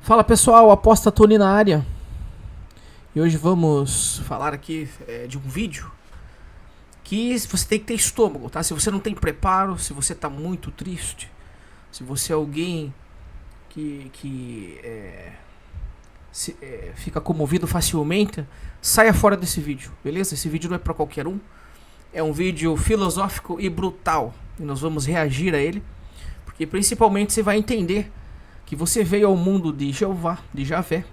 Fala pessoal, Aposta Tony na área. E hoje vamos falar aqui de um vídeo que você tem que ter estômago, tá? Se você não tem preparo, se você tá muito triste, se você é alguém que fica comovido facilmente, saia fora desse vídeo, beleza? Esse vídeo não é pra qualquer um. É um vídeo filosófico e brutal. E nós vamos reagir a ele, porque principalmente você vai entender que você veio ao mundo de Jeová, de Javé,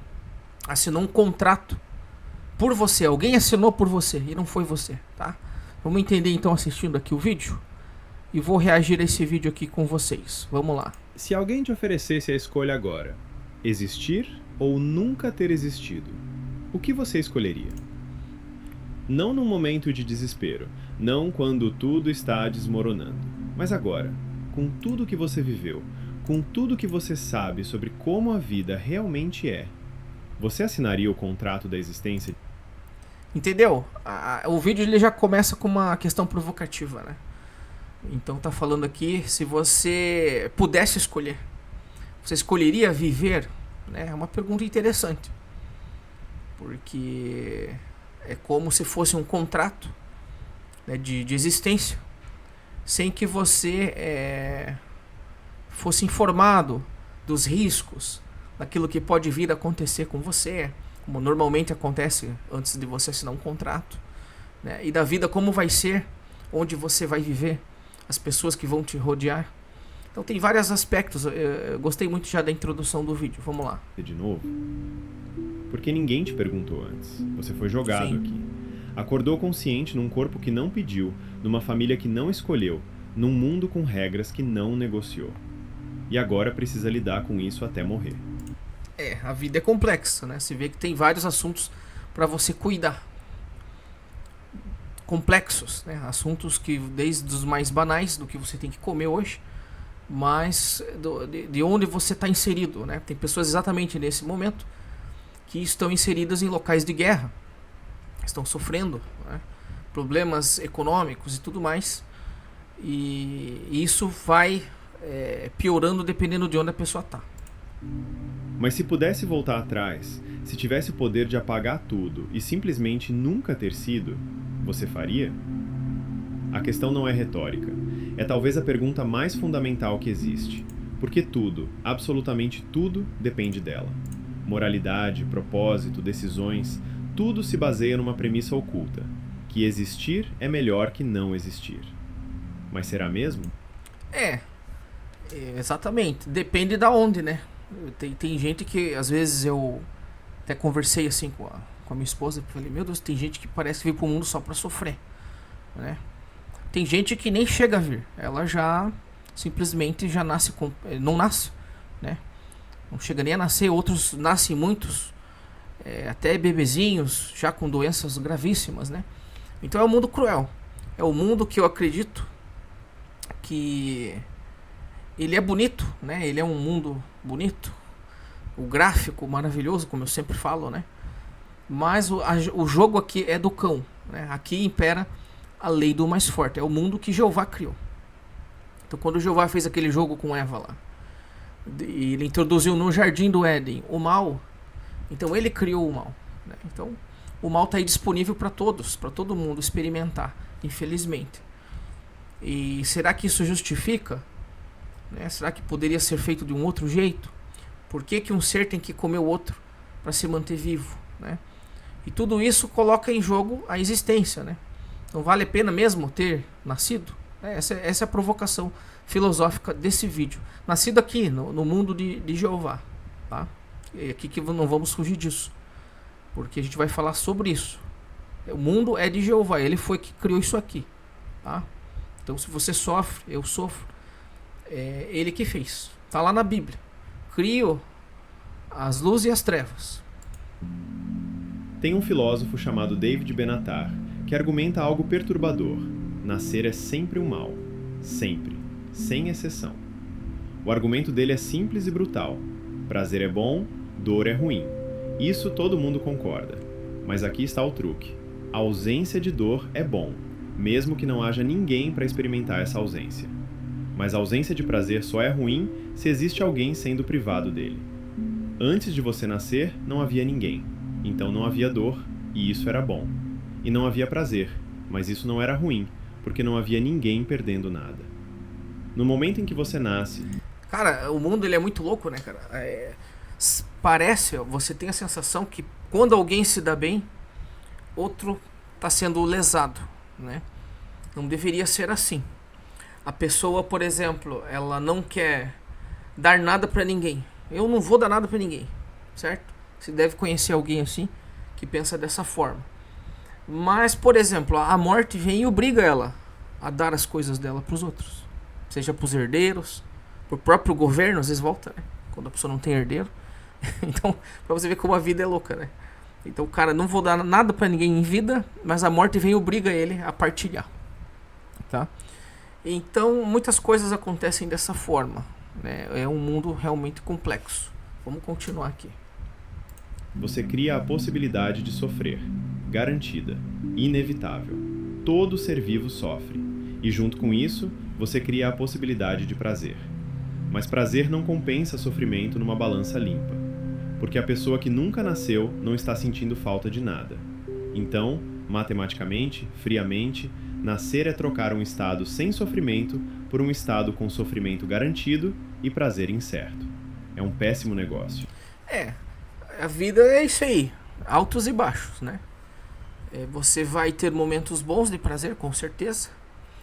assinou um contrato por você, alguém assinou por você e não foi você, tá? Vamos entender então assistindo aqui o vídeo e vou reagir a esse vídeo aqui com vocês. Vamos lá. Se alguém te oferecesse a escolha agora, existir ou nunca ter existido, o que você escolheria? Não num momento de desespero, não quando tudo está desmoronando, mas agora, com tudo que você viveu, com tudo que você sabe sobre como a vida realmente é, você assinaria o contrato da existência? Entendeu? O vídeo ele já começa com uma questão provocativa, né? Então tá falando aqui, se você pudesse escolher, você escolheria viver? Né? É uma pergunta interessante. Porque é como se fosse um contrato, né, de existência, sem que você fosse informado dos riscos, daquilo que pode vir a acontecer com você, como normalmente acontece antes de você assinar um contrato, né? E da vida como vai ser, onde você vai viver, as pessoas que vão te rodear. Então tem vários aspectos. Eu gostei muito já da introdução do vídeo. Vamos lá. De novo? Porque ninguém te perguntou antes. Você foi jogado Sim. aqui. Acordou consciente num corpo que não pediu, numa família que não escolheu, num mundo com regras que não negociou. E agora precisa lidar com isso até morrer. A vida é complexa, né? Você vê que tem vários assuntos para você cuidar. Complexos, né? Assuntos que desde os mais banais, do que você tem que comer hoje, mas de onde você está inserido, né? Tem pessoas exatamente nesse momento que estão inseridas em locais de guerra, estão sofrendo, né? Problemas econômicos e tudo mais, e isso vai piorando dependendo de onde a pessoa está. Mas se pudesse voltar atrás, se tivesse o poder de apagar tudo e simplesmente nunca ter sido, você faria? A questão não é retórica. É talvez a pergunta mais fundamental que existe. Porque tudo, absolutamente tudo, depende dela. Moralidade, propósito, decisões, tudo se baseia numa premissa oculta, que existir é melhor que não existir. Mas será mesmo? Exatamente. Depende da onde, né? Tem gente que, às vezes, eu até conversei assim com a minha esposa e falei, meu Deus, tem gente que parece que veio pro mundo só pra sofrer, né? Tem gente que nem chega a vir. Ela já simplesmente já nasce com... Não nasce, né? Não chega nem a nascer. Outros nascem muitos, até bebezinhos, já com doenças gravíssimas, né? Então é um mundo cruel. É um mundo que eu acredito que ele é bonito, né? Ele é um mundo bonito, o gráfico maravilhoso, como eu sempre falo, né? Mas o jogo aqui é do cão, né? Aqui impera a lei do mais forte. É o mundo que Jeová criou. Então quando Jeová fez aquele jogo com Eva lá, ele introduziu no jardim do Éden o mal, então ele criou o mal, né? Então o mal está aí disponível para todos, para todo mundo experimentar, infelizmente. E será que isso justifica? Né? Será que poderia ser feito de um outro jeito? Por que um ser tem que comer o outro para se manter vivo, né? E tudo isso coloca em jogo a existência, né? Não vale a pena mesmo ter nascido? Essa é a provocação filosófica desse vídeo. Nascido aqui no mundo de Jeová, tá? E aqui que não vamos fugir disso, porque a gente vai falar sobre isso. O mundo é de Jeová, ele foi que criou isso aqui, tá? Então se você sofre, eu sofro, é ele que fez. Tá lá na Bíblia. Criou as luzes e as trevas. Tem um filósofo chamado David Benatar que argumenta algo perturbador. Nascer é sempre um mal. Sempre. Sem exceção. O argumento dele é simples e brutal. Prazer é bom, dor é ruim. Isso todo mundo concorda. Mas aqui está o truque. A ausência de dor é bom, mesmo que não haja ninguém para experimentar essa ausência. Mas a ausência de prazer só é ruim se existe alguém sendo privado dele. Antes de você nascer, não havia ninguém. Então não havia dor, e isso era bom. E não havia prazer, mas isso não era ruim, porque não havia ninguém perdendo nada. No momento em que você nasce... Cara, o mundo ele é muito louco, né, cara? Parece, você tem a sensação que quando alguém se dá bem, outro tá sendo lesado, né? Não deveria ser assim. A pessoa, por exemplo, ela não quer dar nada pra ninguém. Eu não vou dar nada pra ninguém, certo? Você deve conhecer alguém assim que pensa dessa forma. Mas, por exemplo, a morte vem e obriga ela a dar as coisas dela pros outros. Seja pros herdeiros, pro próprio governo, às vezes volta, né? Quando a pessoa não tem herdeiro. Então, pra você ver como a vida é louca, né? Então, o cara, não vou dar nada pra ninguém em vida, mas a morte vem e obriga ele a partilhar, tá? Então, muitas coisas acontecem dessa forma, né? É um mundo realmente complexo. Vamos continuar aqui. Você cria a possibilidade de sofrer, garantida, inevitável. Todo ser vivo sofre, e junto com isso, você cria a possibilidade de prazer. Mas prazer não compensa sofrimento numa balança limpa, porque a pessoa que nunca nasceu não está sentindo falta de nada. Então, matematicamente, friamente, nascer é trocar um estado sem sofrimento por um estado com sofrimento garantido e prazer incerto. É um péssimo negócio. A vida é isso aí, altos e baixos, né? Você vai ter momentos bons de prazer, com certeza,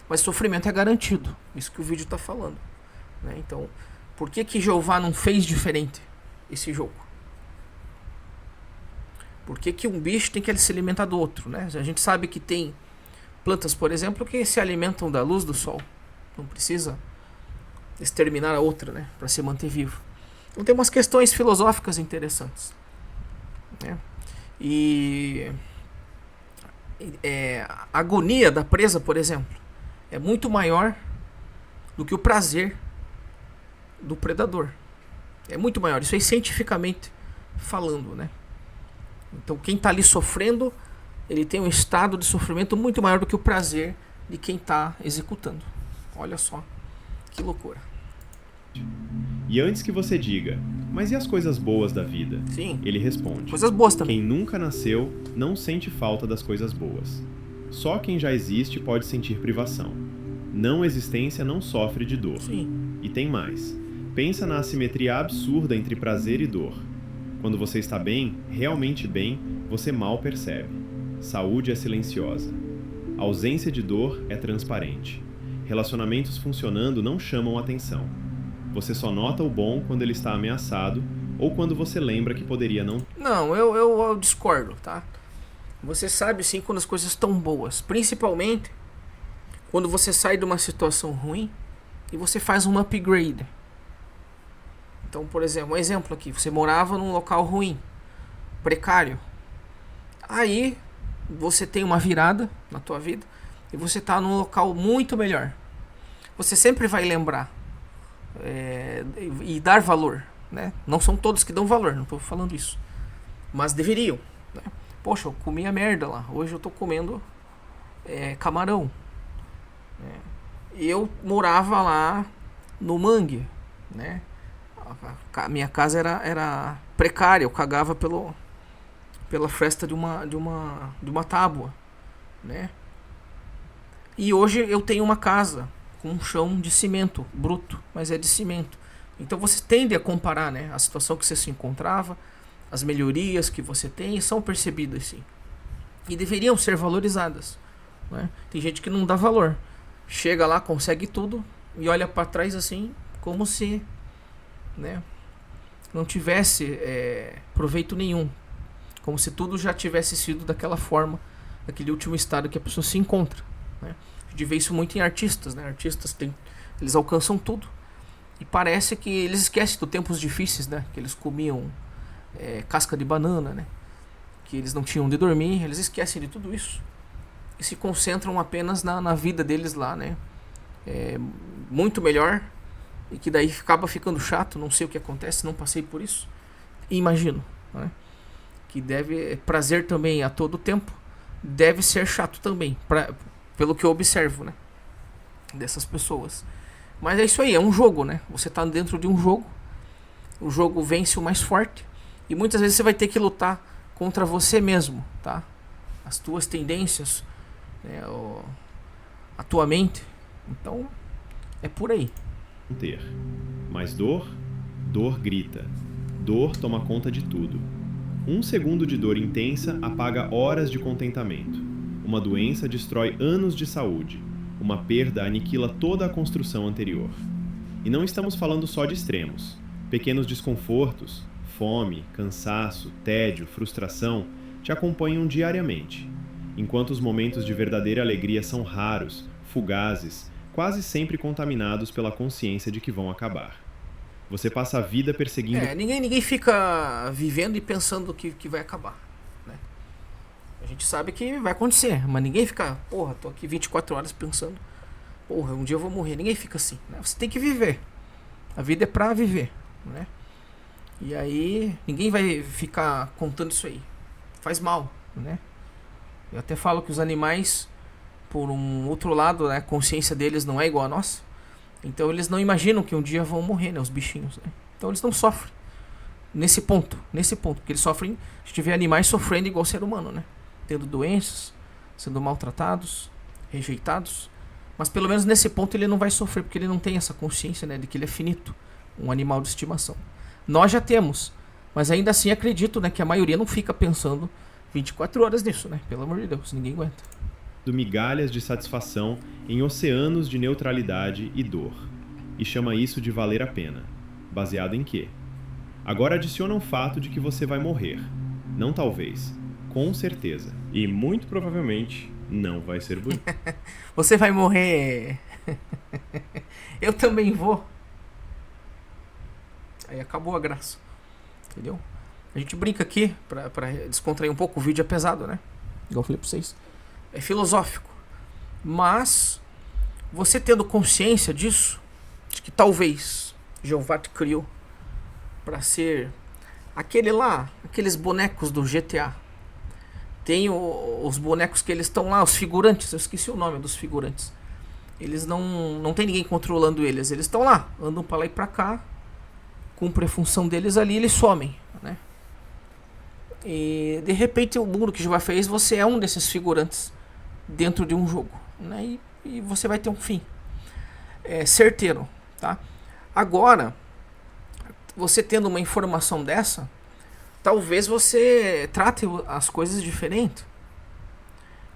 mas sofrimento é garantido, isso que o vídeo está falando, né? Então, por que Jeová não fez diferente esse jogo? Por que um bicho tem que se alimentar do outro, né? A gente sabe que tem plantas, por exemplo, que se alimentam da luz do sol, não precisa exterminar a outra, né, para se manter vivo. Então tem umas questões filosóficas interessantes, né? E a agonia da presa, por exemplo, é muito maior do que o prazer do predador. É muito maior, isso aí cientificamente falando, né? Então quem está ali sofrendo, ele tem um estado de sofrimento muito maior do que o prazer de quem está executando. Olha só, que loucura. E antes que você diga, mas e as coisas boas da vida? Sim. Ele responde, Coisas boas também. quem nunca nasceu não sente falta das coisas boas. Só quem já existe pode sentir privação. Não existência não sofre de dor. Sim. E tem mais. Pensa na assimetria absurda entre prazer e dor. Quando você está bem, realmente bem, você mal percebe. Saúde é silenciosa. A ausência de dor é transparente. Relacionamentos funcionando não chamam atenção. Você só nota o bom quando ele está ameaçado ou quando você lembra que poderia não... Não, eu discordo, tá? Você sabe sim quando as coisas estão boas. Principalmente quando você sai de uma situação ruim e você faz um upgrade. Então, por exemplo, um exemplo aqui. Você morava num local ruim, precário. Aí você tem uma virada na tua vida e você está num local muito melhor. Você sempre vai lembrar e dar valor, né? Não são todos que dão valor, não estou falando isso, mas deveriam, né? Poxa, eu comi a merda lá, hoje eu estou comendo camarão, né? Eu morava lá no mangue, né? A minha casa era precária, eu cagava pela fresta de uma tábua, né? E hoje eu tenho uma casa com um chão de cimento bruto, mas é de cimento. Então você tende a comparar, né, a situação que você se encontrava, as melhorias que você tem, e são percebidas sim. E deveriam ser valorizadas, né? Tem gente que não dá valor. Chega lá, consegue tudo e olha para trás assim, como se, né, não tivesse proveito nenhum. Como se tudo já tivesse sido daquela forma, daquele último estado que a pessoa se encontra, né? A gente vê isso muito em artistas, né? Artistas eles alcançam tudo e parece que eles esquecem dos tempos difíceis, né? Que eles comiam casca de banana, né? Que eles não tinham onde dormir, eles esquecem de tudo isso e se concentram apenas na vida deles lá, né? Muito melhor e que daí acaba ficando chato, não sei o que acontece, não passei por isso, imagino, né? Que deve prazer também a todo tempo, deve ser chato também, pelo que eu observo, né, dessas pessoas. Mas é isso aí, é um jogo, né? Você tá dentro de um jogo, o jogo vence o mais forte, E muitas vezes você vai ter que lutar contra você mesmo, tá? As tuas tendências, né, a tua mente. Então, é por aí. Ter. Mas dor grita. Dor toma conta de tudo. 1 segundo de dor intensa apaga horas de contentamento. Uma doença destrói anos de saúde. Uma perda aniquila toda a construção anterior. E não estamos falando só de extremos. Pequenos desconfortos, fome, cansaço, tédio, frustração, te acompanham diariamente. Enquanto os momentos de verdadeira alegria são raros, fugazes, quase sempre contaminados pela consciência de que vão acabar. Você passa a vida perseguindo... Ninguém fica vivendo e pensando que vai acabar, né? A gente sabe que vai acontecer, mas ninguém fica, porra, tô aqui 24 horas pensando, porra, um dia eu vou morrer. Ninguém fica assim, né? Você tem que viver. A vida é pra viver, né? E aí, ninguém vai ficar contando isso aí. Faz mal, né? Eu até falo que os animais, por um outro lado, né, a consciência deles não é igual a nossa. Então eles não imaginam que um dia vão morrer, né, os bichinhos, né? Então eles não sofrem nesse ponto, porque eles sofrem, a gente vê animais sofrendo igual ser humano, né? Tendo doenças, sendo maltratados, rejeitados. Mas pelo menos nesse ponto ele não vai sofrer, porque ele não tem essa consciência, né, de que ele é finito, um animal de estimação. Nós já temos, mas ainda assim acredito, né, que a maioria não fica pensando 24 horas nisso, né? Pelo amor de Deus, ninguém aguenta. Migalhas de satisfação em oceanos de neutralidade e dor. E chama isso de valer a pena. Baseado em quê? Agora adiciona o fato de que você vai morrer. Não talvez. Com certeza. E muito provavelmente não vai ser bonito. Você vai morrer. Eu também vou. Aí acabou a graça. Entendeu? A gente brinca aqui pra descontrair um pouco. O vídeo é pesado, né? Igual eu falei pra vocês. É filosófico. Mas você tendo consciência disso, de que talvez Jeová te criou para ser aqueles bonecos do GTA. Tem os bonecos que eles estão lá, os figurantes. Eu esqueci o nome dos figurantes. Eles não tem ninguém controlando eles. Eles estão lá, andam para lá e para cá, cumprem a função deles ali, eles somem, né? E de repente o mundo que Jeová fez, você é um desses figurantes dentro de um jogo, né? E você vai ter um fim certeiro, tá? Agora, você tendo uma informação dessa, talvez você trate as coisas diferente.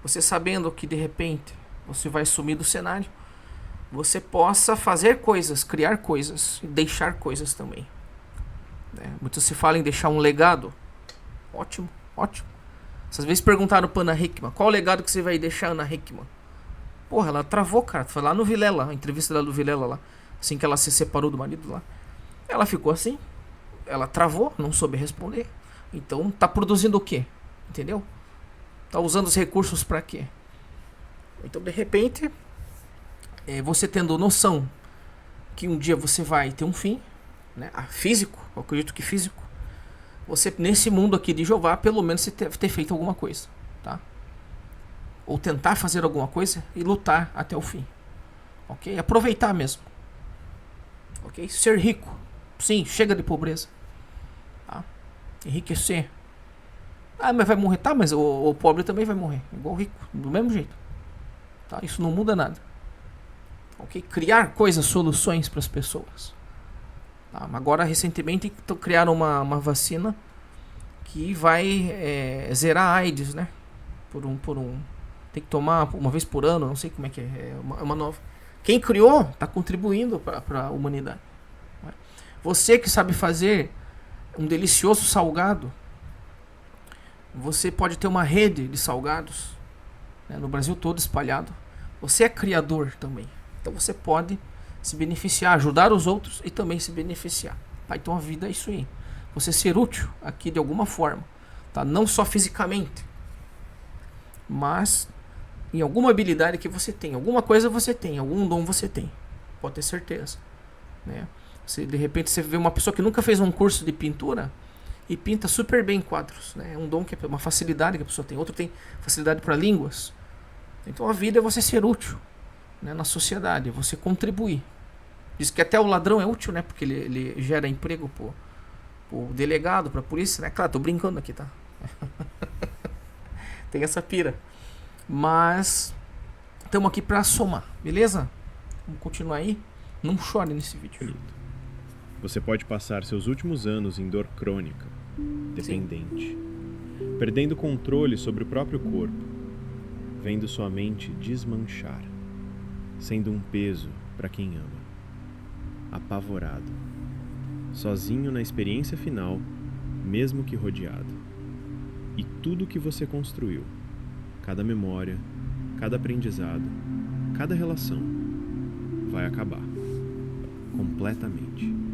Você sabendo que de repente você vai sumir do cenário, você possa fazer coisas, criar coisas e deixar coisas também, né? Muitos se falam em deixar um legado. Ótimo, ótimo. Às vezes perguntaram pra Ana Hickman, qual o legado que você vai deixar, Ana Hickman? Porra, ela travou, cara. Foi lá no Vilela, a entrevista dela do Vilela lá. Assim que ela se separou do marido lá. Ela ficou assim. Ela travou, não soube responder. Então tá produzindo o quê? Entendeu? Tá usando os recursos pra quê? Então de repente, você tendo noção que um dia você vai ter um fim, né? Físico, eu acredito que físico. Você, nesse mundo aqui de Jeová, pelo menos você deve ter feito alguma coisa, tá? Ou tentar fazer alguma coisa e lutar até o fim, ok? Aproveitar mesmo, ok? Ser rico, sim, chega de pobreza, tá? Enriquecer. Ah, mas vai morrer, tá? Mas o pobre também vai morrer, igual o rico, do mesmo jeito, tá? Isso não muda nada, ok? Criar coisas, soluções para as pessoas. Agora, recentemente, criaram uma vacina que vai zerar a AIDS, né? Tem que tomar uma vez por ano, não sei como é que é. É uma nova. Quem criou está contribuindo para a humanidade. Você que sabe fazer um delicioso salgado, você pode ter uma rede de salgados, né, no Brasil todo espalhado. Você é criador também. Então você pode se beneficiar, ajudar os outros e também se beneficiar. Tá? Então a vida é isso aí. Você ser útil aqui de alguma forma. Tá? Não só fisicamente, mas em alguma habilidade que você tem. Alguma coisa você tem, algum dom você tem. Pode ter certeza. Né? De repente você vê uma pessoa que nunca fez um curso de pintura e pinta super bem quadros. Né? É um dom, uma facilidade que a pessoa tem. Outro tem facilidade para línguas. Então a vida é você ser útil, né, na sociedade, você contribuir. Diz que até o ladrão é útil, né? Porque ele gera emprego pro pro delegado, pra polícia, né? Claro, tô brincando aqui, tá? Tem essa pira. Mas estamos aqui pra somar, beleza? Vamos continuar aí. Não chore nesse vídeo. Você pode passar seus últimos anos em dor crônica, dependente, perdendo controle sobre o próprio corpo, vendo sua mente desmanchar, sendo um peso para quem ama, apavorado, sozinho na experiência final, mesmo que rodeado. E tudo que você construiu, cada memória, cada aprendizado, cada relação, vai acabar. Completamente.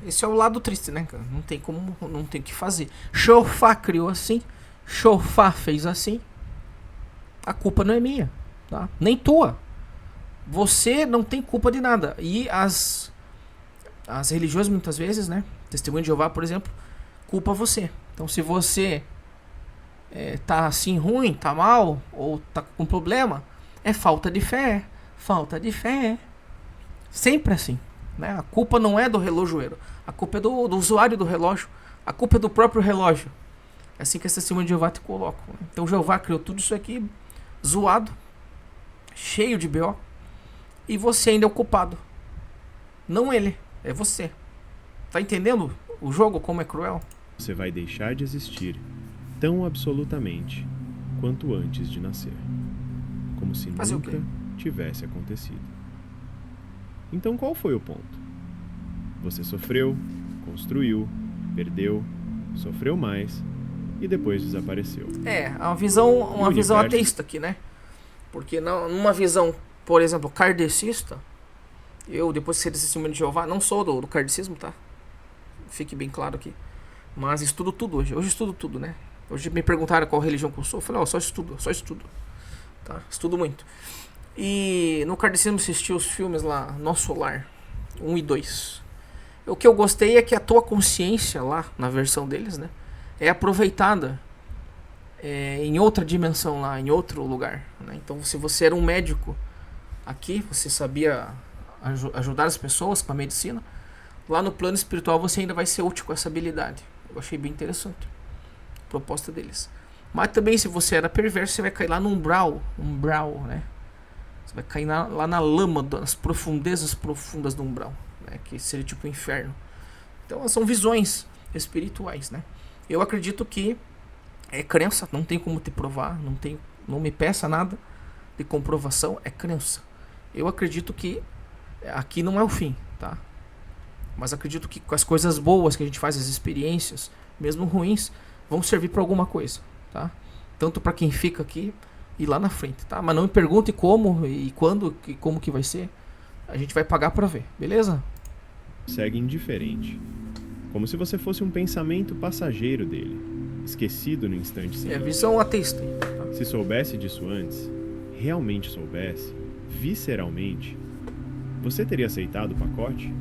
Esse é o lado triste, né, cara? Não tem como, não tem o que fazer. Chofá criou assim, Chofá fez assim. A culpa não é minha, tá? Nem tua. Você não tem culpa de nada. E as religiões muitas vezes, né? Testemunho de Jeová, por exemplo, culpa você. Então se você tá assim ruim, tá mal, ou tá com problema, é falta de fé. Falta de fé. Sempre assim. Né? A culpa não é do relojoeiro. A culpa é do usuário do relógio. A culpa é do próprio relógio. É assim que esse testemunho de Jeová te coloca. Né? Então Jeová criou tudo isso aqui zoado, cheio de BO, e você ainda é o culpado. Não ele, é você. Tá entendendo o jogo como é cruel? Você vai deixar de existir tão absolutamente quanto antes de nascer. Como se nunca tivesse acontecido. Então qual foi o ponto? Você sofreu, construiu, perdeu, sofreu mais e depois desapareceu. Uma visão ateísta aqui, né? Porque numa visão, por exemplo, kardecista, eu, depois de ser testemunho de Jeová, não sou do kardecismo, tá? Fique bem claro aqui. Mas estudo tudo hoje. Hoje estudo tudo, né? Hoje me perguntaram qual religião que eu sou. Eu falei, só estudo. Tá? Estudo muito. E no kardecismo assisti os filmes lá, Nosso Lar 1 e 2. O que eu gostei é que a tua consciência lá, na versão deles, né, é aproveitada em outra dimensão lá, em outro lugar, né? Então se você era um médico aqui, você sabia ajudar as pessoas com a medicina, lá no plano espiritual você ainda vai ser útil com essa habilidade. Eu achei bem interessante a proposta deles. Mas também se você era perverso, você vai cair lá no umbral, né? Você vai cair lá na lama, nas profundezas profundas do umbral, né? Que seria tipo o inferno. Então são visões espirituais, né? Eu acredito que é crença, não tem como te provar, não me peça nada de comprovação, é crença. Eu acredito que aqui não é o fim, tá? Mas acredito que com as coisas boas que a gente faz, as experiências, mesmo ruins, vão servir para alguma coisa, tá? Tanto para quem fica aqui e lá na frente, tá? Mas não me pergunte como e quando e como que vai ser. A gente vai pagar pra ver, beleza? Segue indiferente. Como se você fosse um pensamento passageiro dele, esquecido no instante seguinte. Visão ateísta. Tá? Se soubesse disso antes, realmente soubesse, visceralmente, você teria aceitado o pacote?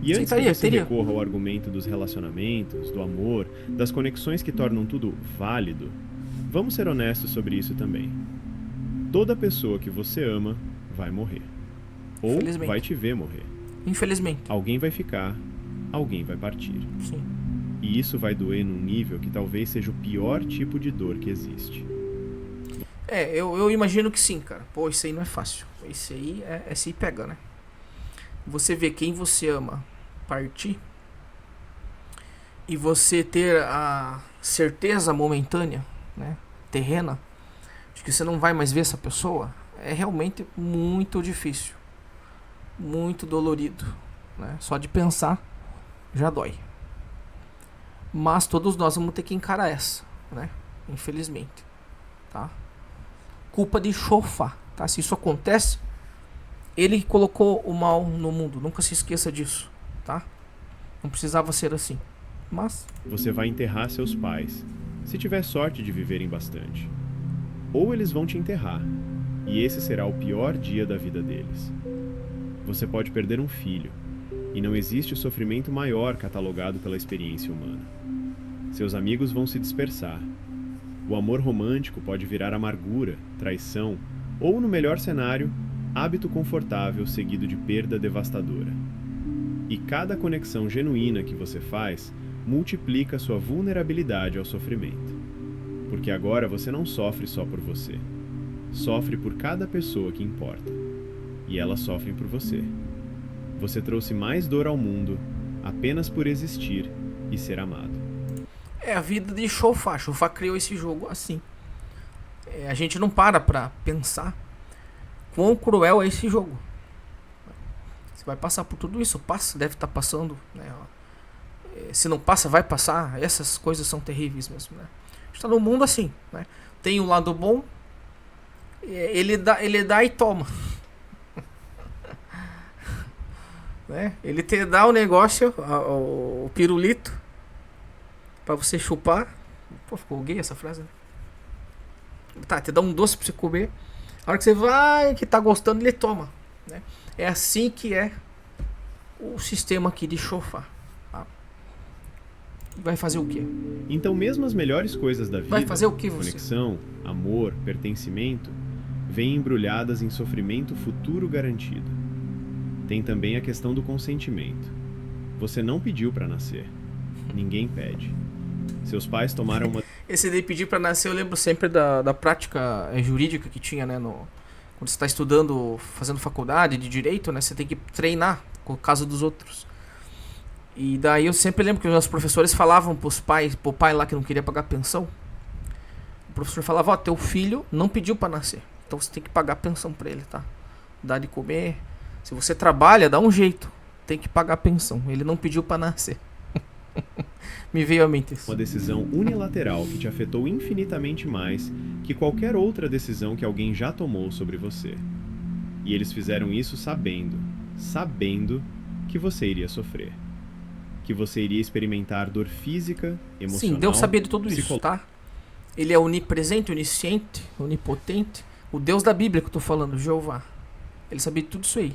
E antes que você recorra ao argumento dos relacionamentos, do amor, das conexões que tornam tudo válido, vamos ser honestos sobre isso também. Toda pessoa que você ama vai morrer. Ou vai te ver morrer. Infelizmente. Alguém vai ficar, alguém vai partir. Sim. E isso vai doer num nível que talvez seja o pior tipo de dor que existe. Eu imagino que sim, cara. Pô, isso aí não é fácil. Isso aí se pega, né? Você vê quem você ama partir e você ter a certeza momentânea, né, terrena, de que você não vai mais ver essa pessoa, é realmente muito difícil, muito dolorido, né? Só de pensar já dói. Mas todos nós vamos ter que encarar essa, né? Infelizmente, tá? Culpa de Chofá, tá? Se isso acontece, ele colocou o mal no mundo. Nunca se esqueça disso, tá? Não precisava ser assim. Mas você vai enterrar seus pais, se tiver sorte de viverem bastante. Ou eles vão te enterrar, e esse será o pior dia da vida deles. Você pode perder um filho, e não existe sofrimento maior catalogado pela experiência humana. Seus amigos vão se dispersar. O amor romântico pode virar amargura, traição, ou, no melhor cenário, hábito confortável seguido de perda devastadora. E cada conexão genuína que você faz multiplica sua vulnerabilidade ao sofrimento. Porque agora você não sofre só por você. Sofre por cada pessoa que importa. E elas sofrem por você. Você trouxe mais dor ao mundo apenas por existir e ser amado. É a vida de Chofá. Chofá criou esse jogo assim. A gente não para pra pensar quão cruel é esse jogo. Você vai passar por tudo isso, passa, deve estar passando, né? Se não passa, vai passar. Essas coisas são terríveis mesmo, né? A gente tá num mundo assim, né? Tem o lado bom, ele dá e toma. Né? Ele te dá o negócio, o pirulito, pra você chupar. Pô, ficou gay essa frase, né? Tá, te dá um doce pra você comer. A hora que você vai, que tá gostando, ele toma, né? É assim que é o sistema aqui de Chofá. Tá? E vai fazer o quê? Então mesmo as melhores coisas da vida, Vai fazer o que você? conexão, amor, pertencimento, vêm embrulhadas em sofrimento futuro garantido. Tem também a questão do consentimento. Você não pediu para nascer. Ninguém pede. Seus pais tomaram uma... Esse de pedir pra nascer, eu lembro sempre da prática jurídica que tinha, né? Quando você está estudando, fazendo faculdade de direito, né? Você tem que treinar com o caso dos outros. E daí eu sempre lembro que os meus professores falavam pro pai lá que não queria pagar pensão. O professor falava, ó, teu filho não pediu pra nascer. Então você tem que pagar pensão pra ele, tá? Dá de comer. Se você trabalha, dá um jeito. Tem que pagar pensão. Ele não pediu pra nascer. Me veio à mente isso. Uma decisão unilateral que te afetou infinitamente mais que qualquer outra decisão que alguém já tomou sobre você. E eles fizeram isso sabendo que você iria sofrer. Que você iria experimentar dor física, emocional... Sim, Deus sabia de tudo isso, tá? Ele é onipresente, onisciente, onipotente. O Deus da Bíblia que eu tô falando, Jeová. Ele sabia de tudo isso aí.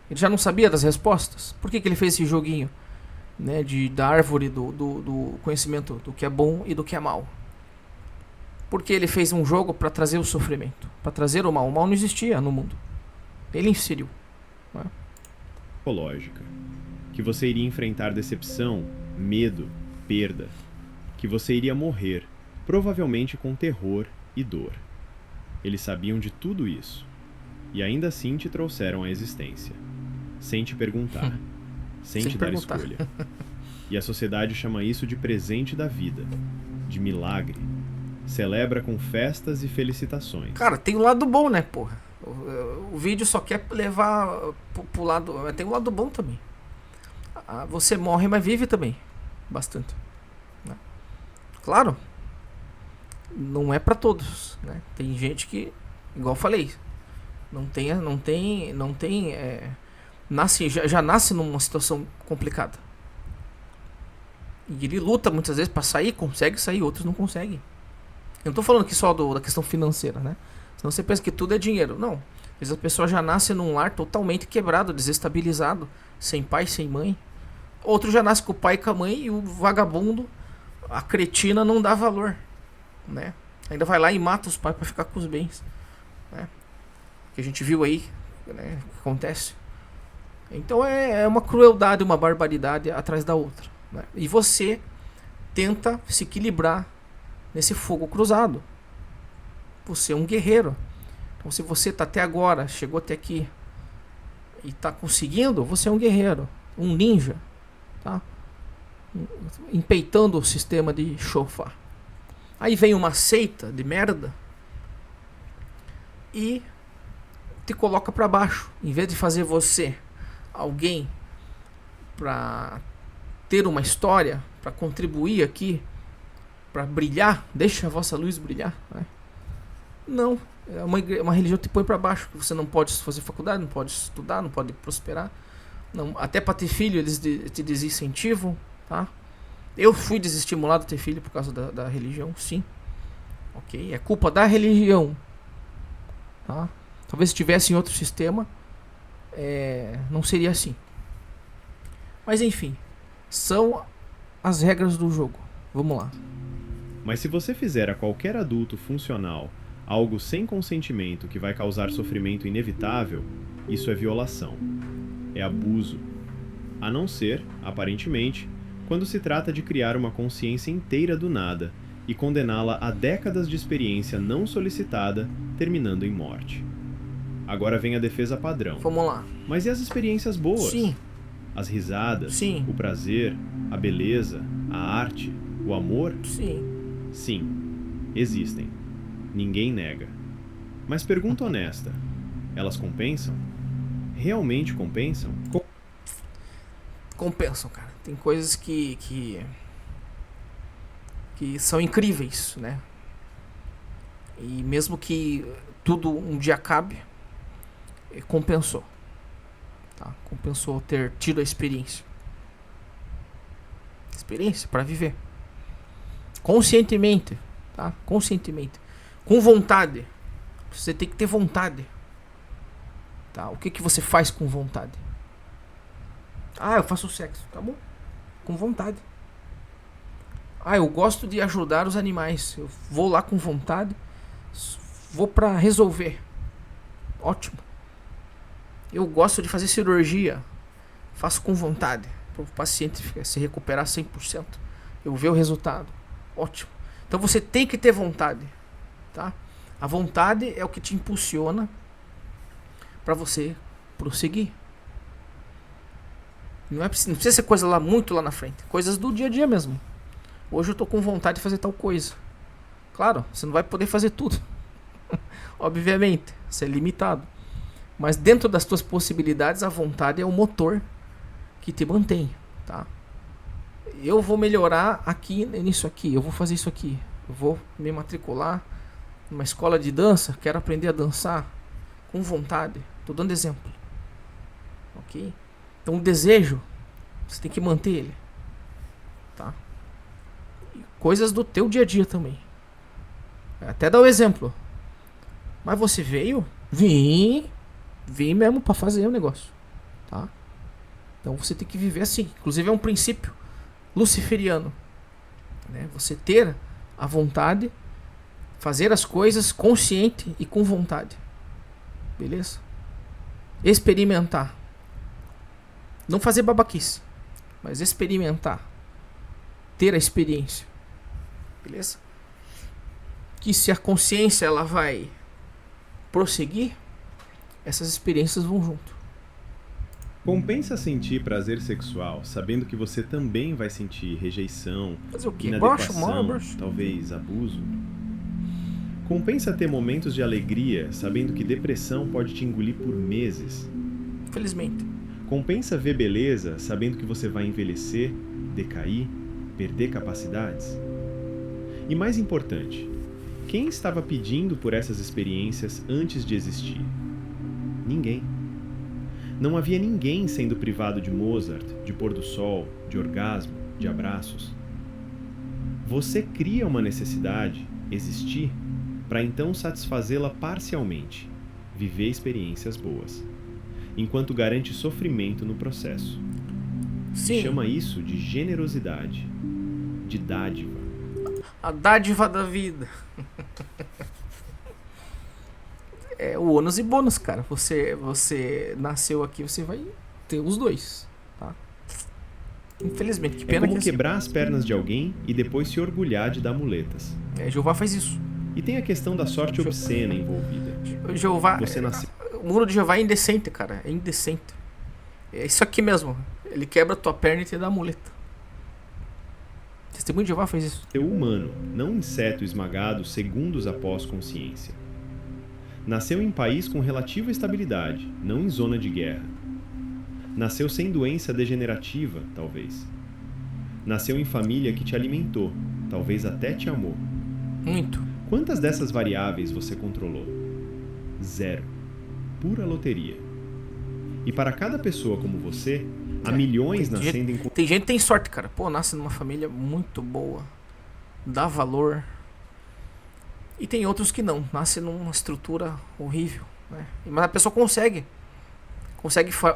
Ele já não sabia das respostas? Por que ele fez esse joguinho? Né, da árvore do conhecimento do que é bom e do que é mal. Porque ele fez um jogo para trazer o sofrimento, para trazer o mal. O mal não existia no mundo. Ele inseriu. Né? Psicológica. Que você iria enfrentar decepção, medo, perda. Que você iria morrer, provavelmente com terror e dor. Eles sabiam de tudo isso. E ainda assim te trouxeram à existência. Sem te perguntar. Sem te dar escolha. E a sociedade chama isso de presente da vida, de milagre. Celebra com festas e felicitações. Cara, tem um lado bom, né, porra? O vídeo só quer levar pro lado... Tem um lado bom também. Você morre, mas vive também. Bastante. Né? Claro. Não é pra todos, né? Tem gente que, igual eu falei, não tem já nasce numa situação complicada. E ele luta muitas vezes pra sair, consegue sair, outros não conseguem. Eu não tô falando aqui só da questão financeira, né? Senão você pensa que tudo é dinheiro. Não. Às vezes a pessoa já nasce num lar totalmente quebrado, desestabilizado, sem pai, sem mãe. Outro já nasce com o pai e com a mãe e o vagabundo, a cretina, não dá valor, né? Ainda vai lá e mata os pais pra ficar com os bens, né? Que a gente viu aí, né? O que acontece. Então é uma crueldade, uma barbaridade atrás da outra, né? E você tenta se equilibrar nesse fogo cruzado. Você é um guerreiro. Então se você tá até agora, chegou até aqui e tá conseguindo, você é um guerreiro, um ninja, tá? Empeitando o sistema de Chofá. Aí vem uma seita de merda e te coloca pra baixo. Em vez de fazer você alguém para ter uma história, para contribuir aqui, para brilhar, deixa a vossa luz brilhar, né? Não, é uma religião que te põe para baixo, que você não pode fazer faculdade, não pode estudar, não pode prosperar, não, até para ter filho eles te desincentivam, tá? Eu fui desestimulado a ter filho por causa da religião, sim, ok, é culpa da religião, tá? Talvez se tivesse em outro sistema não seria assim. Mas enfim, são as regras do jogo. Vamos lá. Mas se você fizer a qualquer adulto funcional algo sem consentimento que vai causar sofrimento inevitável, isso é violação. É abuso. A não ser, aparentemente, quando se trata de criar uma consciência inteira do nada e condená-la a décadas de experiência não solicitada, terminando em morte. Agora vem a defesa padrão. Vamos lá. Mas e as experiências boas? Sim. As risadas, Sim. o prazer, a beleza, a arte, o amor? Sim. Sim, existem. Ninguém nega. Mas pergunta honesta, elas compensam? Realmente compensam? Compensam, cara. Tem coisas que são incríveis, né? E mesmo que tudo um dia acabe, compensou. Tá? Compensou ter tido a experiência. Experiência para viver. Conscientemente, tá? Conscientemente. Com vontade. Você tem que ter vontade. Tá? O que você faz com vontade? Ah, eu faço sexo. Tá bom. Com vontade. Ah, eu gosto de ajudar os animais. Eu vou lá com vontade. Vou pra resolver. Ótimo. Eu gosto de fazer cirurgia. Faço com vontade. Para o paciente se recuperar 100%. Eu ver o resultado. Ótimo. Então você tem que ter vontade. Tá? A vontade é o que te impulsiona para você prosseguir. Não precisa ser coisa lá muito lá na frente. Coisas do dia a dia mesmo. Hoje eu tô com vontade de fazer tal coisa. Claro, você não vai poder fazer tudo. Obviamente, você é limitado. Mas dentro das tuas possibilidades, a vontade é o motor que te mantém, tá? Eu vou melhorar aqui nisso aqui, eu vou fazer isso aqui. Eu vou me matricular numa escola de dança, quero aprender a dançar com vontade. Tô dando exemplo. OK? Então o desejo, você tem que manter ele. Tá? E coisas do teu dia a dia também. Até dar o exemplo. Mas você veio? Vim mesmo para fazer o negócio. Tá? Então você tem que viver assim. Inclusive é um princípio luciferiano. Né? Você ter a vontade, fazer as coisas consciente e com vontade. Beleza? Experimentar. Não fazer babaquice, mas experimentar. Ter a experiência. Beleza? Que se a consciência ela vai prosseguir, essas experiências vão junto. Compensa sentir prazer sexual, sabendo que você também vai sentir rejeição, Fazer o quê? inadequação, talvez abuso? Compensa ter momentos de alegria, sabendo que depressão pode te engolir por meses? Infelizmente. Compensa ver beleza, sabendo que você vai envelhecer, decair, perder capacidades? E mais importante, quem estava pedindo por essas experiências antes de existir? Ninguém. Não havia ninguém sendo privado de Mozart, de pôr do sol, de orgasmo, de abraços. Você cria uma necessidade, existir, para então satisfazê-la parcialmente, viver experiências boas, enquanto garante sofrimento no processo. Sim. Chama isso de generosidade, de dádiva. A dádiva da vida. É o ônus e bônus, cara. Você nasceu aqui, você vai ter os dois, tá? Infelizmente, que pena é como que quebrar as pernas de alguém e depois se orgulhar de dar muletas. Jeová faz isso. E tem a questão da sorte obscena envolvida. Jeová, Você nasceu... O mundo de Jeová é indecente, cara. É indecente. É isso aqui mesmo. Ele quebra a tua perna e te dá a muleta. Testemunho de Jeová fez isso. Nasceu humano, não inseto esmagado segundos após consciência. Nasceu em país com relativa estabilidade, não em zona de guerra. Nasceu sem doença degenerativa, talvez. Nasceu em família que te alimentou, talvez até te amou. Muito. Quantas dessas variáveis você controlou? 0. Pura loteria. E para cada pessoa como você, há milhões nascendo em... Tem gente que tem sorte, cara. Pô, nasce numa família muito boa. Dá valor. E tem outros que não. Nasce numa estrutura horrível, né? Mas a pessoa consegue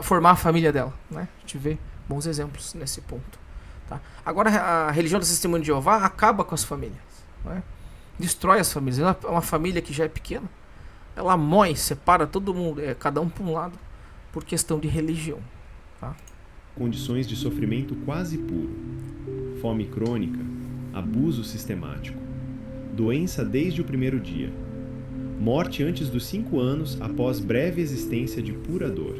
formar a família dela, né? A gente vê bons exemplos nesse ponto, tá? Agora, a religião do Testemunho de Jeová acaba com as famílias, né? Destrói as famílias. Uma família que já é pequena, ela moe, separa todo mundo, cada um para um lado, por questão de religião, tá? condições de sofrimento quase puro, fome crônica, abuso sistemático, doença desde o primeiro dia, morte antes dos 5 anos após breve existência de pura dor.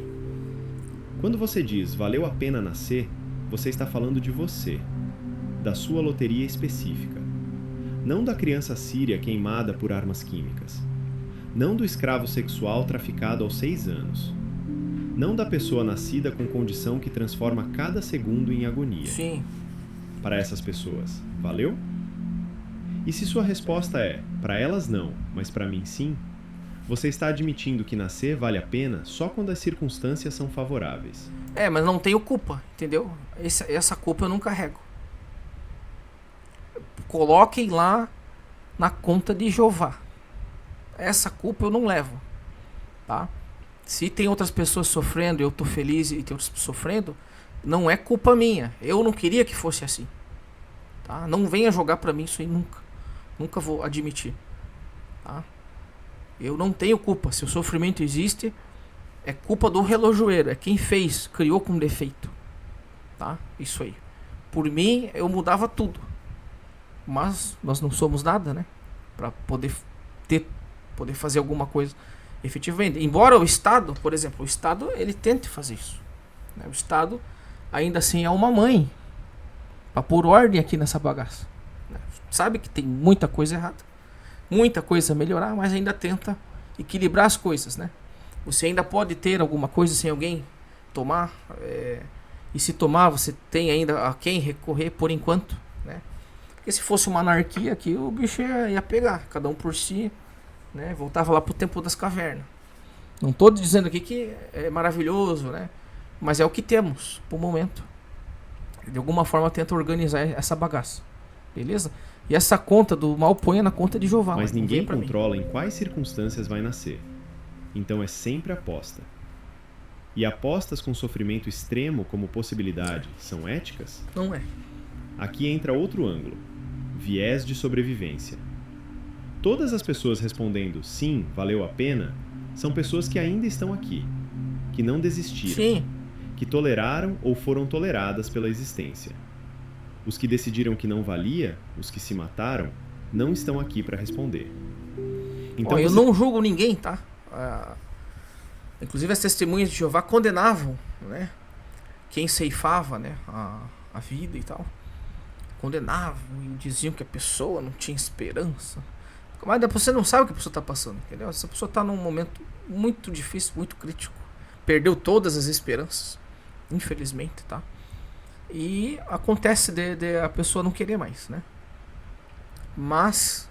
Quando você diz valeu a pena nascer, você está falando de você, da sua loteria específica. Não da criança síria queimada por armas químicas. Não do escravo sexual traficado aos 6 anos. Não da pessoa nascida com condição que transforma cada segundo em agonia. Sim. Para essas pessoas, valeu? E se sua resposta é, para elas não, mas para mim sim, você está admitindo que nascer vale a pena só quando as circunstâncias são favoráveis. Mas não tenho culpa, entendeu? Essa culpa eu não carrego. Coloquem lá na conta de Jeová. Essa culpa eu não levo, tá? Se tem outras pessoas sofrendo e eu tô feliz e tem outras pessoas sofrendo, não é culpa minha. Eu não queria que fosse assim, tá? Não venha jogar pra mim isso aí nunca. Nunca vou admitir, tá? Eu não tenho culpa. Se o sofrimento existe, é culpa do relojoeiro. É quem fez, criou com defeito, tá? Isso aí. Por mim, eu mudava tudo. Mas nós não somos nada, né? Pra poder fazer alguma coisa efetivamente. Embora o Estado, por exemplo, o Estado, ele tente fazer isso, né? O Estado, ainda assim, é uma mãe pra pôr ordem aqui nessa bagaça, né? Sabe que tem muita coisa errada, muita coisa a melhorar, mas ainda tenta equilibrar as coisas, né? Você ainda pode ter alguma coisa sem alguém tomar, e se tomar, você tem ainda a quem recorrer por enquanto, né? Porque se fosse uma anarquia aqui, o bicho ia pegar, cada um por si, né? Voltava lá pro tempo das cavernas. Não tô dizendo aqui que é maravilhoso, né? Mas é o que temos pro momento. De alguma forma tenta organizar essa bagaça, beleza? E essa conta do mal ponha na conta de Jeová. Mas ninguém controla em quais circunstâncias vai nascer. Então é sempre aposta. E apostas com sofrimento extremo como possibilidade são éticas? Não é. Aqui entra outro ângulo. Viés de sobrevivência. Todas as pessoas respondendo sim, valeu a pena, são pessoas que ainda estão aqui, que não desistiram, Sim. que toleraram ou foram toleradas pela existência. Os que decidiram que não valia, os que se mataram, não estão aqui para responder. Então eu não julgo ninguém, tá? Inclusive as testemunhas de Jeová condenavam, né? Quem ceifava, né? A vida e tal. Condenavam e diziam que a pessoa não tinha esperança. Mas você não sabe o que a pessoa está passando, entendeu? Essa pessoa está num momento muito difícil, muito crítico. Perdeu todas as esperanças, infelizmente, tá? E acontece de a pessoa não querer mais, né? Mas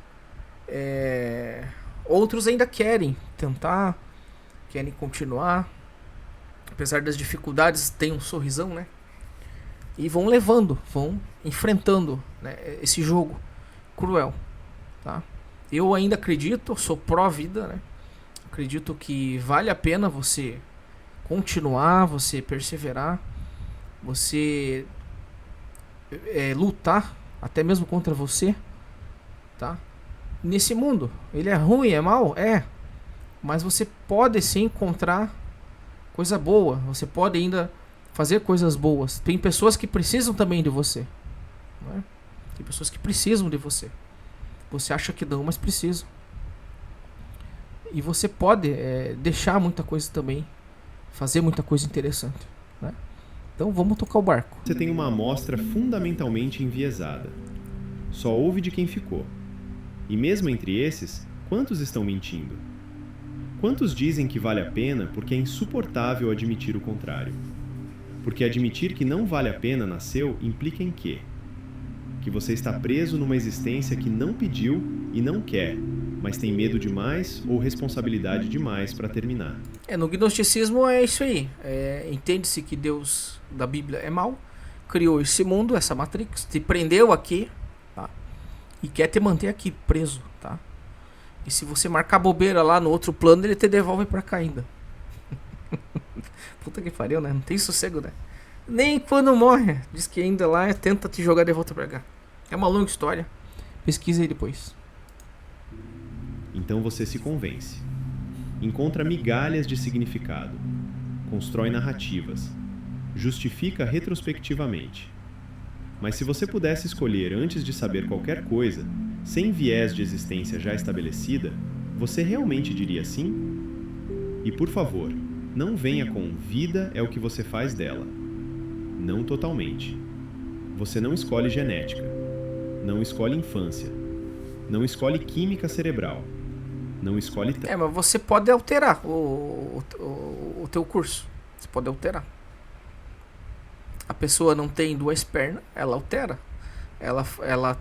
outros ainda querem tentar, querem continuar. Apesar das dificuldades, tem um sorrisão, né? E vão levando, vão enfrentando, né, esse jogo cruel, tá? Eu ainda acredito, sou pró-vida, né? Acredito que vale a pena você continuar, você perseverar, você lutar, até mesmo contra você, tá? Nesse mundo, ele é ruim, é mau? É. Mas você pode sim encontrar coisa boa, você pode ainda fazer coisas boas. Tem pessoas que precisam também de você, né? Tem pessoas que precisam de você. Você acha que não, mas precisam. E você pode deixar muita coisa também, fazer muita coisa interessante, né? Então vamos tocar o barco. Você tem uma amostra fundamentalmente enviesada. Só ouve de quem ficou. E mesmo entre esses, quantos estão mentindo? Quantos dizem que vale a pena porque é insuportável admitir o contrário? Porque admitir que não vale a pena nasceu implica em quê? Que você está preso numa existência que não pediu e não quer, mas tem medo demais ou responsabilidade demais para terminar. No gnosticismo é isso aí. Entende-se que Deus da Bíblia é mau, criou esse mundo, essa Matrix, te prendeu aqui, tá? E quer te manter aqui preso, tá? E se você marcar bobeira lá no outro plano, ele te devolve pra cá ainda. Puta que pariu, né? Não tem sossego, né? Nem quando morre. Diz que ainda lá tenta te jogar de volta pra cá. É uma longa história. Pesquisa aí depois. Então você se convence. Encontra migalhas de significado. Constrói narrativas. justifica retrospectivamente. Mas se você pudesse escolher antes de saber qualquer coisa, sem viés de existência já estabelecida, você realmente diria sim? E por favor, não venha com vida é o que você faz dela. Não totalmente. Você não escolhe genética, não escolhe infância, não escolhe química cerebral, não escolhe... Mas você pode alterar o teu curso. Você pode alterar. A pessoa não tem 2 pernas, ela altera. Ela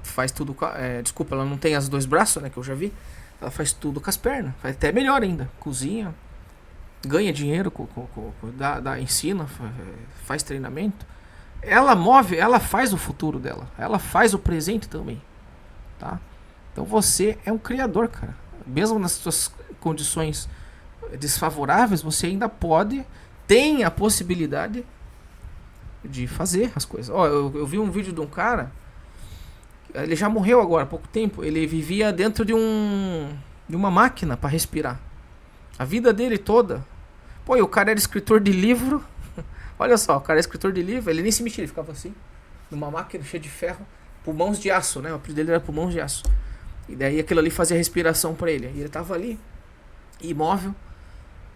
faz tudo com desculpa, ela não tem os 2 braços, né, que eu já vi. Ela faz tudo com as pernas. Faz até melhor ainda. Cozinha, ganha dinheiro, ensina, faz treinamento. Ela move, ela faz o futuro dela. Ela faz o presente também. Tá? Então você é um criador, cara. Mesmo nas suas condições desfavoráveis, você ainda tem a possibilidade de fazer as coisas. Eu vi um vídeo de um cara, ele já morreu agora há pouco tempo. Ele vivia dentro de uma máquina para respirar a vida dele toda. E o cara era escritor de livro. Olha só, o cara era escritor de livro. Ele nem se mexia, ele ficava assim, numa máquina cheia de ferro, pulmões de aço, né? O apelido dele era pulmões de aço. E daí aquilo ali fazia respiração para ele. E ele tava ali, imóvel,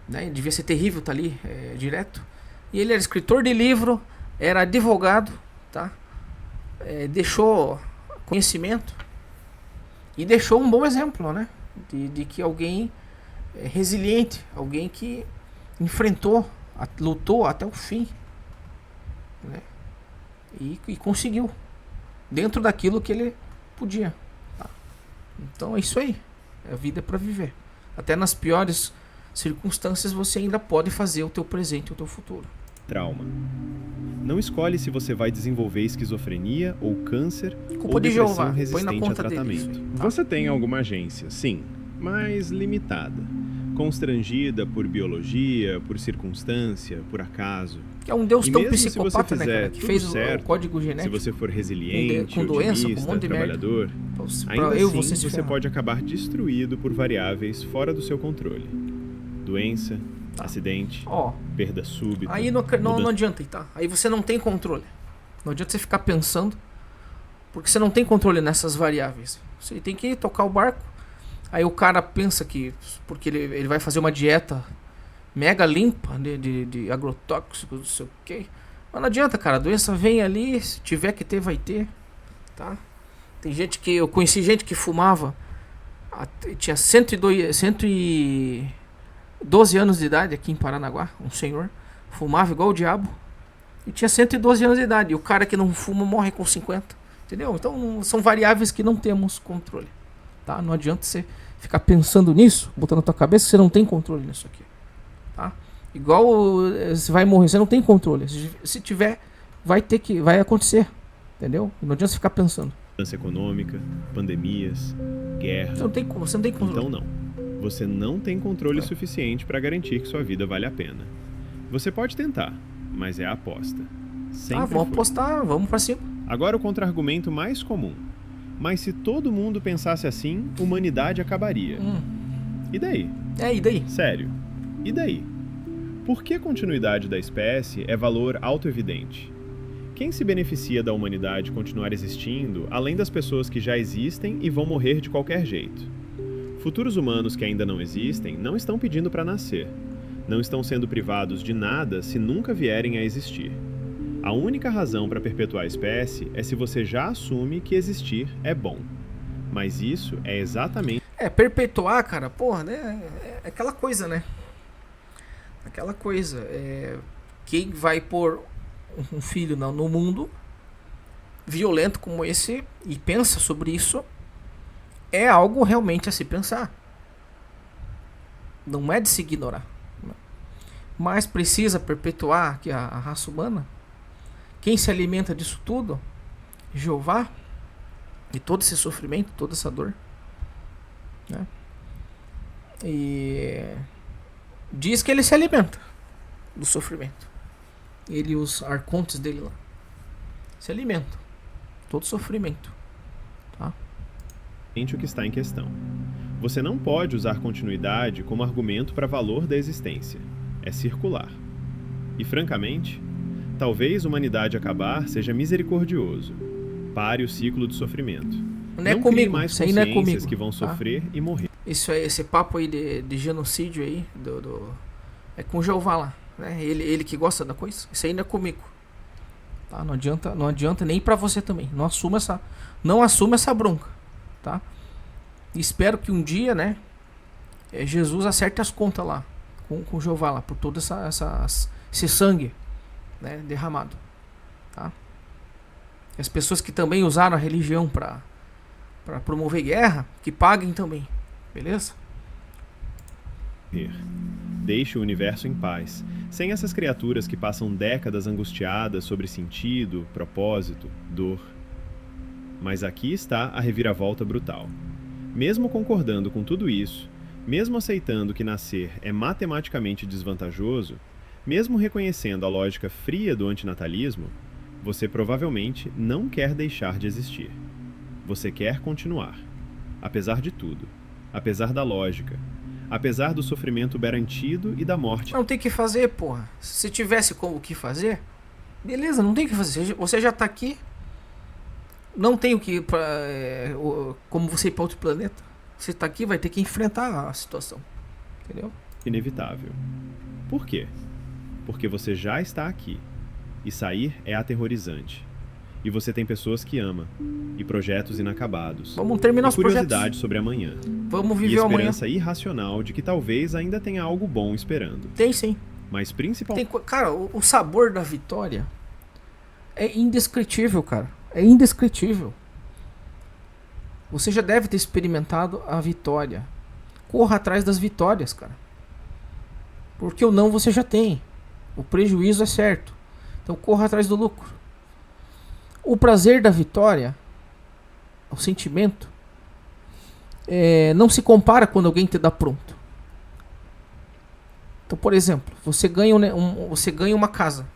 né? Devia ser terrível estar ali direto. E ele era escritor de livro, era advogado, tá? Deixou conhecimento e deixou um bom exemplo, né? De que alguém resiliente, alguém que enfrentou, lutou até o fim, né? E conseguiu, dentro daquilo que ele podia, tá? Então é isso aí. A vida é para viver. Até nas piores circunstâncias você ainda pode fazer o teu presente e o teu futuro. Trauma. Não escolhe se você vai desenvolver esquizofrenia ou câncer Culpa ou de depressão Jeová. Põe na resistente a conta dele tratamento. isso aí, tá? Você tem alguma agência, sim, mas limitada, constrangida por biologia, por circunstância, por acaso. Que é um Deus E tão mesmo se psicopata, você né, cara? fizer Que tudo fez certo, o código se genético. você for resiliente, com doença, com um otimista, monte de merda. trabalhador, Pra ainda eu, assim você se você ferrar. pode acabar destruído por variáveis fora do seu controle. Doença, acidente, perda súbita. Aí não adianta, tá? Aí você não tem controle. Não adianta você ficar pensando, porque você não tem controle nessas variáveis. Você tem que tocar o barco. Aí o cara pensa que, porque ele vai fazer uma dieta mega limpa de agrotóxicos, não sei o que. Mas não adianta, cara. A doença vem ali, se tiver que ter, vai ter. Tá? Tem gente que... Eu conheci gente que fumava, tinha 112 anos de idade aqui em Paranaguá, um senhor. Fumava igual o diabo. E tinha 112 anos de idade. E o cara que não fuma morre com 50. Entendeu? Então são variáveis que não temos controle. Tá? Não adianta você ficar pensando nisso, botando na tua cabeça que você não tem controle nisso aqui. Tá? Igual você vai morrer, você não tem controle. Se tiver, vai acontecer. Entendeu? Não adianta você ficar pensando. Mudança econômica, pandemias, guerra. Você não tem controle. Então não. Você não tem controle suficiente para garantir que sua vida vale a pena. Você pode tentar, mas é a aposta. Sempre vamos apostar, vamos pra cima. Agora o contra-argumento mais comum. Mas se todo mundo pensasse assim, humanidade acabaria. E daí? E daí? Sério. E daí? Por que a continuidade da espécie é valor autoevidente? Quem se beneficia da humanidade continuar existindo, além das pessoas que já existem e vão morrer de qualquer jeito? Futuros humanos que ainda não existem não estão pedindo para nascer. Não estão sendo privados de nada se nunca vierem a existir. A única razão para perpetuar a espécie é se você já assume que existir é bom. Mas isso é exatamente... Perpetuar, cara, porra, né? É aquela coisa, né? Aquela coisa. Quem vai pôr um filho no mundo violento como esse e pensa sobre isso é algo realmente a se pensar. Não é de se ignorar. Mas precisa perpetuar aqui a raça humana? Quem se alimenta disso tudo? Jeová? E todo esse sofrimento, toda essa dor, né? E diz que ele se alimenta do sofrimento. Ele e os arcontes dele lá se alimentam. Todo sofrimento, tá? o que está em questão. Você não pode usar continuidade como argumento para valor da existência. É circular. E francamente, talvez humanidade acabar seja misericordioso. Pare o ciclo de sofrimento. Não é crie comigo, mais isso aí não é consciências comigo, que vão tá? sofrer e morrer. Isso aí, esse papo aí de genocídio aí, é com o Jeová lá, né? Ele que gosta da coisa. Isso aí não é comigo. Tá? Não adianta nem pra você também. Não assuma essa bronca, tá? E espero que um dia, né, Jesus acerte as contas lá com o Jeová lá por todo esse sangue, né, derramado, tá? E as pessoas que também usaram a religião pra promover guerra, que paguem também, beleza? Deixe o universo em paz, sem essas criaturas que passam décadas angustiadas sobre sentido, propósito, dor. Mas aqui está a reviravolta brutal. Mesmo concordando com tudo isso, mesmo aceitando que nascer é matematicamente desvantajoso, mesmo reconhecendo a lógica fria do antinatalismo, você provavelmente não quer deixar de existir. Você quer continuar. Apesar de tudo. Apesar da lógica. Apesar do sofrimento garantido e da morte. Não tem o que fazer, porra. Se tivesse o que fazer, beleza, não tem o que fazer. Você já tá aqui. Não tem o que como você ir pra outro planeta. Você tá aqui, vai ter que enfrentar a situação. Entendeu? Inevitável. Por quê? Porque você já está aqui. E sair é aterrorizante. E você tem pessoas que ama. E projetos inacabados. Vamos terminar os projetos. Curiosidade sobre amanhã. Vamos E viver o amanhã. esperança irracional de que talvez ainda tenha algo bom esperando. Tem sim. Mas principalmente... Cara, o sabor da vitória é indescritível, cara. É indescritível. Você já deve ter experimentado a vitória. Corra atrás das vitórias, cara. Porque o não você já tem. O prejuízo é certo. Então corra atrás do lucro. O prazer da vitória, o sentimento, não se compara quando alguém te dá pronto. Então, por exemplo, você ganha uma casa.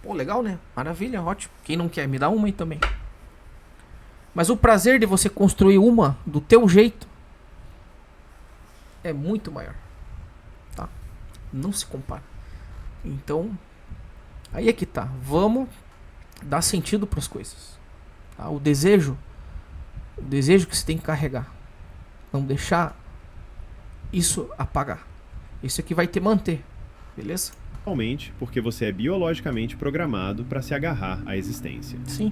Pô, legal, né? Maravilha, ótimo. Quem não quer, me dá uma aí também. Mas o prazer de você construir uma do teu jeito é muito maior. Tá? Não se compara. Então, aí é que tá. Vamos dar sentido para as coisas. Tá? O desejo que você tem que carregar. Não deixar isso apagar. Isso aqui vai te manter. Beleza? Principalmente porque você é biologicamente programado para se agarrar à existência. Sim.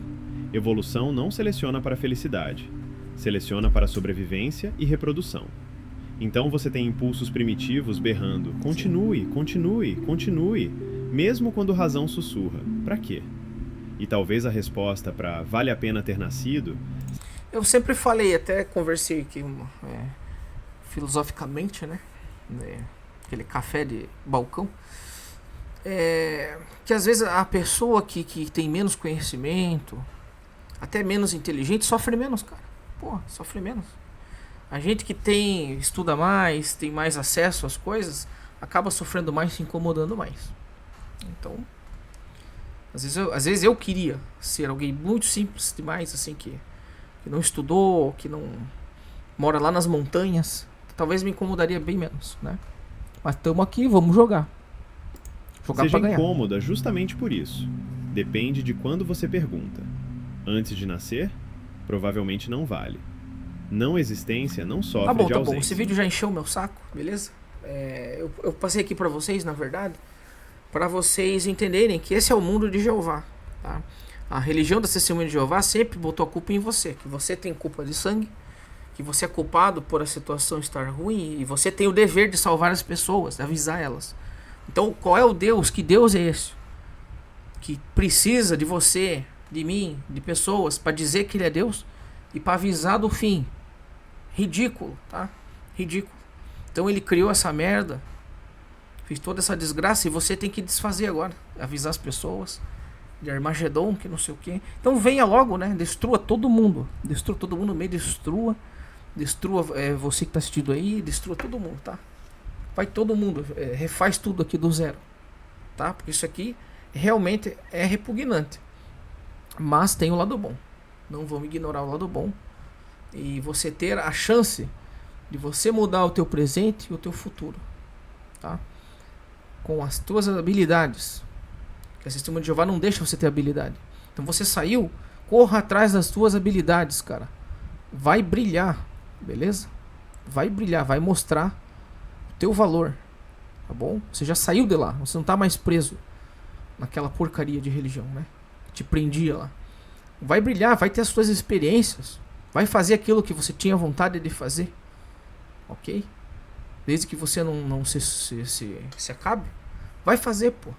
Evolução não seleciona para a felicidade. Seleciona para a sobrevivência e reprodução. Então você tem impulsos primitivos berrando: continue, continue, continue, mesmo quando razão sussurra. Pra quê? E talvez a resposta para vale a pena ter nascido... Eu sempre falei, até conversei aqui filosoficamente, né? Aquele café de balcão. Que às vezes a pessoa que tem menos conhecimento, até menos inteligente, sofre menos, cara. Pô, sofre menos. A gente que estuda mais, tem mais acesso às coisas, acaba sofrendo mais, se incomodando mais. Então, às vezes eu queria ser alguém muito simples demais, assim, que não estudou, que não mora lá nas montanhas. Talvez me incomodaria bem menos, né? Mas estamos aqui, vamos jogar. Jogar Seja pra ganhar. incômoda justamente por isso. Depende de quando você pergunta. Antes de nascer, provavelmente não vale. Não existência não sofre de ausência. Tá bom. Esse vídeo já encheu o meu saco, beleza? Eu passei aqui pra vocês, na verdade, para vocês entenderem que esse é o mundo de Jeová, tá? A religião da testemunha de Jeová sempre botou a culpa em você, que você tem culpa de sangue, que você é culpado por a situação estar ruim e você tem o dever de salvar as pessoas, de avisar elas. Então, qual é o Deus? Que Deus é esse? Que precisa de você, de mim, de pessoas para dizer que ele é Deus e para avisar do fim. Ridículo, tá? Ridículo. Então ele criou essa merda, fez toda essa desgraça e você tem que desfazer agora, avisar as pessoas de Armagedon, que não sei o que. Então venha logo, né? Destrua todo mundo no meio, destrua você que tá assistindo aí, destrua todo mundo, tá? Vai todo mundo, refaz tudo aqui do zero, tá? Porque isso aqui realmente é repugnante, mas tem o lado bom. Não vamos ignorar o lado bom e você ter a chance de você mudar o teu presente e o teu futuro, tá? Com as tuas habilidades, Que a Testemunha de Jeová não deixa você ter habilidade. Então você saiu, corra atrás das suas habilidades, cara. Vai brilhar, beleza? Vai brilhar, vai mostrar o teu valor, tá bom? Você já saiu de lá, você não tá mais preso naquela porcaria de religião, né? Que te prendia lá. Vai brilhar, vai ter as suas experiências, vai fazer aquilo que você tinha vontade de fazer, ok? Desde que você não se acabe, vai fazer, pô.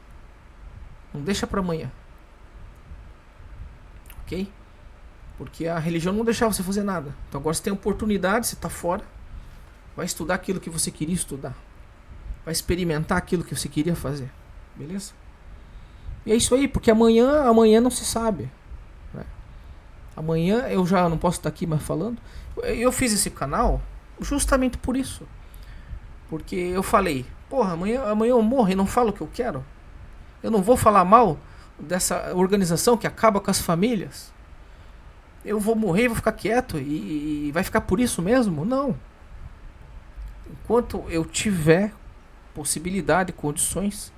Não deixa pra amanhã, ok? Porque a religião não deixava você fazer nada. Então agora você tem oportunidade, você tá fora, vai estudar aquilo que você queria estudar, vai experimentar aquilo que você queria fazer, beleza? E é isso aí, porque amanhã não se sabe, né? Amanhã eu já não posso estar aqui mais falando. Eu fiz esse canal justamente por isso. Porque eu falei, porra, amanhã eu morro e não falo o que eu quero. Eu não vou falar mal dessa organização que acaba com as famílias. Eu vou morrer e vou ficar quieto e vai ficar por isso mesmo? Não. Enquanto eu tiver possibilidade, condições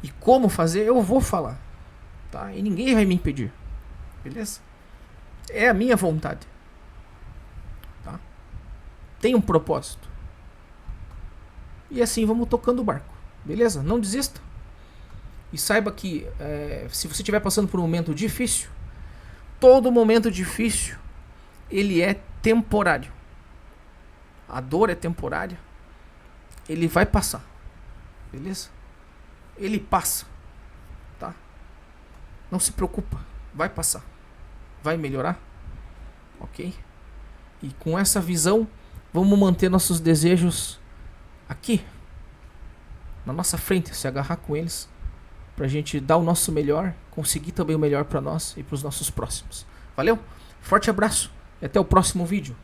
e como fazer, eu vou falar, tá? E ninguém vai me impedir, beleza? É a minha vontade, tá? Tem um propósito. E assim vamos tocando o barco, beleza? Não desista. E saiba que se você estiver passando por um momento difícil, todo momento difícil ele é temporário. A dor é temporária. Ele vai passar, beleza? Ele passa, tá? Não se preocupa, vai passar, vai melhorar, ok? E com essa visão, vamos manter nossos desejos aqui, na nossa frente, se agarrar com eles, pra gente dar o nosso melhor, conseguir também o melhor pra nós e pros nossos próximos. Valeu? Forte abraço e até o próximo vídeo.